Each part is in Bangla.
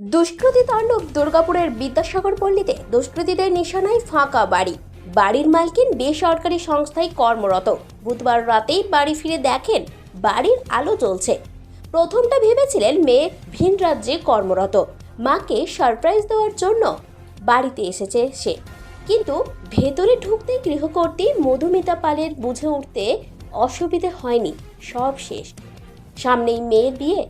দুষ্কৃতী তাণ্ডব দুর্গাপুরের বিদ্যাসাগর পল্লীতে দুষ্কৃতীদের নিশানায় ফাঁকা বাড়ি। বাড়ির মালকিন বেসরকারি সংস্থায় কর্মরত। বুধবার রাতেই বাড়ি ফিরে দেখেন বাড়ির আলো জ্বলছে। প্রথমটা ভেবেছিলেন মেয়ে ভিন রাজ্যে কর্মরত, মাকে সারপ্রাইজ দেওয়ার জন্য বাড়িতে এসেছে সে। কিন্তু ভেতরে ঢুকতে গৃহকর্ত্রী মধুমিতা পালের বুঝে উঠতে অসুবিধে হয়নি, সব শেষ। সামনেই মেয়ের বিয়ে,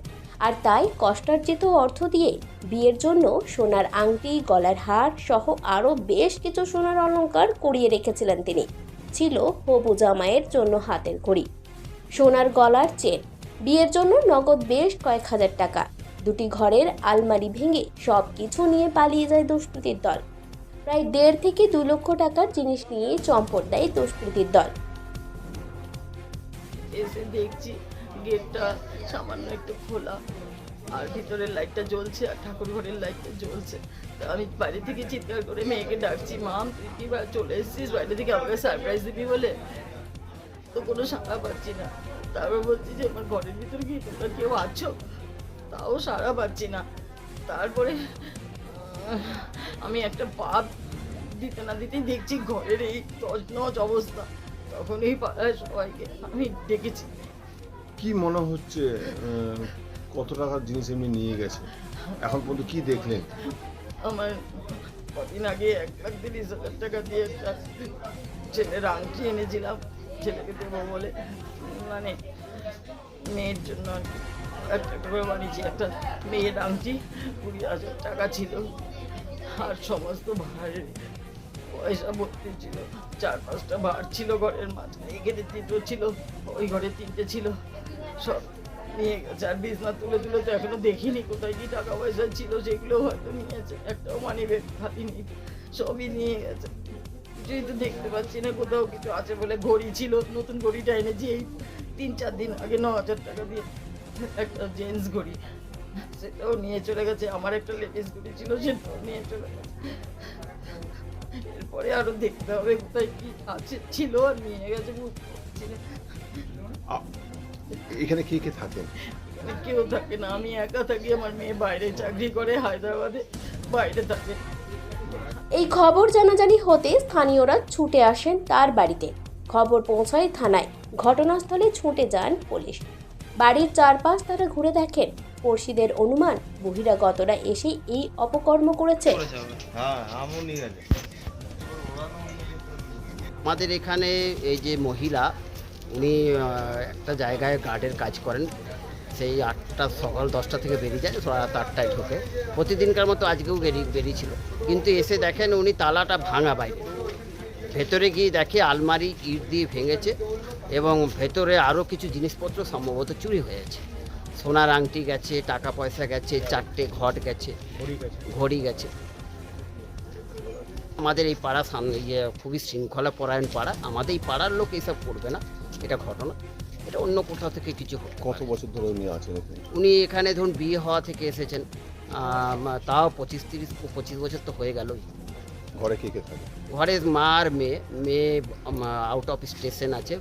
আর তাই কষ্টার্জিত অর্থ দিয়ে বিয়ের জন্য সোনার আংটি, গলার হার সহ আরও বেশ কিছু সোনার অলংকার করিয়ে রেখেছিলেন তিনি। ছিল হবু জামাইয়ের জন্য হাতের ঘড়ি, সোনার গলার চেন, বিয়ের জন্য নগদ বেশ কয়েক হাজার টাকা। দুটি ঘরের আলমারি ভেঙে সব কিছু নিয়ে পালিয়ে যায় দুষ্কৃতীর দল। প্রায় 1.5 থেকে 2 লক্ষ টাকার জিনিস নিয়ে চম্পট দেয় দুষ্কৃতীর দল। এসে দেখছি গেটটা সামান্য একটু খোলা, আর ভিতরের লাইটটা জ্বলছে, আর ঠাকুর ঘরের লাইটটা জ্বলছে। তা আমি বাইরে থেকে চিৎকার করে মেয়েকে ডাকছি, মাম তুই কি চলে এসেছিস বাইরে থেকে আমাকে সারপ্রাইজ দিবি বলে? তো কোনো সাড়া পাচ্ছি না। তারপর বলছি যে আমার ঘরের ভিতরে কি তোমরা কেউ আছো? তাও সাড়া পাচ্ছি না। তারপরে আমি একটা পা দিতে না দিতেই দেখছি ঘরের এই তছনছ অবস্থা। তখন এই পাড়ায় সবাইকে আমি ডেকেছি। কি মনে হচ্ছে কত টাকার জিনিস এমনি নিয়ে গেছে? এখন পর্যন্ত কি দেখলেন? আমার কদিন আগে 1,30,000 টাকা দিয়ে একটা ছেলের আংটি এনেছিলাম ছেলেকে দেবো বলে, মানে মেয়ের জন্য একটা করে বানিয়েছি। একটা মেয়ের আংটি 20,000 টাকা ছিল, আর সমস্ত ভাড়ের পয়সা ভর্তি ছিল। 4-5টা ভাড় ছিল ঘরের মাঝখানে, এখানে 3টে ছিল, ওই ঘরে 3টে ছিল, সব নিয়ে গেছে। আর বিছনা তুলে তুলে তো এখনো দেখিনি কোথায় কি টাকা পয়সা ছিল, সেগুলো হয়তো নিয়েছে। একটাও মানি ব্যাগ খালি নেই, সবই নিয়ে গেছে। কিছুই তো দেখতে পাচ্ছি না কোথাও কিছু আছে বলে। ঘড়ি ছিল, নতুন ঘড়িটা এনেছি এই 3-4 দিন আগে 9,000 টাকা দিয়ে, একটা জেন্টস ঘড়ি, সেটাও নিয়ে চলে গেছে। আমার একটা লেডিস ঘড়ি ছিল, সেটাও নিয়ে চলে গেছে। এরপরে আরো দেখতে হবে কোথায় কি আছে, ছিল আর নিয়ে গেছে বুঝতে পারছি না। এখানে কে কে থাকেন? কেউ থাকে না, আমি একা থাকি। আমার মেয়ে বাইরে চাকরি করে, হায়দ্রাবাদে বাইরে থাকে। এই খবর জানাজানি হতে স্থানীয়রা ছুটে আসেন তার বাড়িতে। খবর পৌঁছায় থানায়। ঘটনাস্থলে ছুটে যান পুলিশ। বাড়ির চারপাশ তারা ঘুরে দেখেন। পড়শিদের অনুমান বহিরাগতরা এসে এই অপকর্ম করেছে। আমাদের এখানে এই যে মহিলা, উনি একটা জায়গায় গার্ডের কাজ করেন। সেই 8টা সকাল 10টা থেকে বেরিয়ে যায়, রাত 8টায় ঢোকে। প্রতিদিনকার মতো আজকেও বেরিয়েছিল, কিন্তু এসে দেখেন উনি তালাটা ভাঙা বাইরে। ভেতরে গিয়ে দেখে আলমারি ইট দিয়ে ভেঙেছে, এবং ভেতরে আরও কিছু জিনিসপত্র সম্ভবত চুরি হয়েছে। সোনার আংটি গেছে, টাকা পয়সা গেছে, 4টে ঘট গেছে, ঘড়ি গেছে। আমাদের এই পাড়া খুবই শৃঙ্খলা পরায়ণ পাড়া। আমাদের এই পাড়ার লোক এইসব করবে না, এটা ঘটনা। এটা অন্য কোথাও থেকে কিছু হবে। কত বছর ধরে উনি আছেন এখানে? উনি এখানে ধরুন বিয়ে হওয়া থেকে এসেছেন, তাও 25 বছর তো হয়ে গেলই। ঘরে কে কে থাকে? ঘরে মা আর মেয়ে। মেয়ে আউট অফ স্টেশন আছে,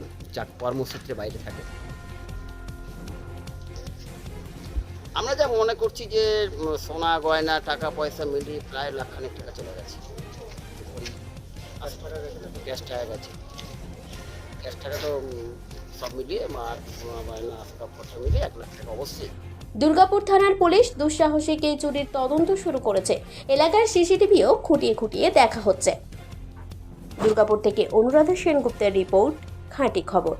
কর্মসূত্রে বাইরে থাকে। আমরা যা মনে করছি যে সোনা গয়না টাকা পয়সা মিলিয়ে প্রায় 1.5 লাখ টাকা চলে গেছে। গ্যাস টাকা গেছে, গ্যাস টাকা তো সব মিলিয়ে আর সোনা গয়না আসবাবপত্র মিলিয়ে 1 লাখ টাকা অবশ্যই। দুর্গাপুর থানার পুলিশ দুঃসাহসিক এই চুরির তদন্ত শুরু করেছে। এলাকার সিসিটিভিও খুঁটিয়ে খুঁটিয়ে দেখা হচ্ছে। দুর্গাপুর থেকে অনুরাধা সেনগুপ্তের রিপোর্ট, খাঁটি খবর।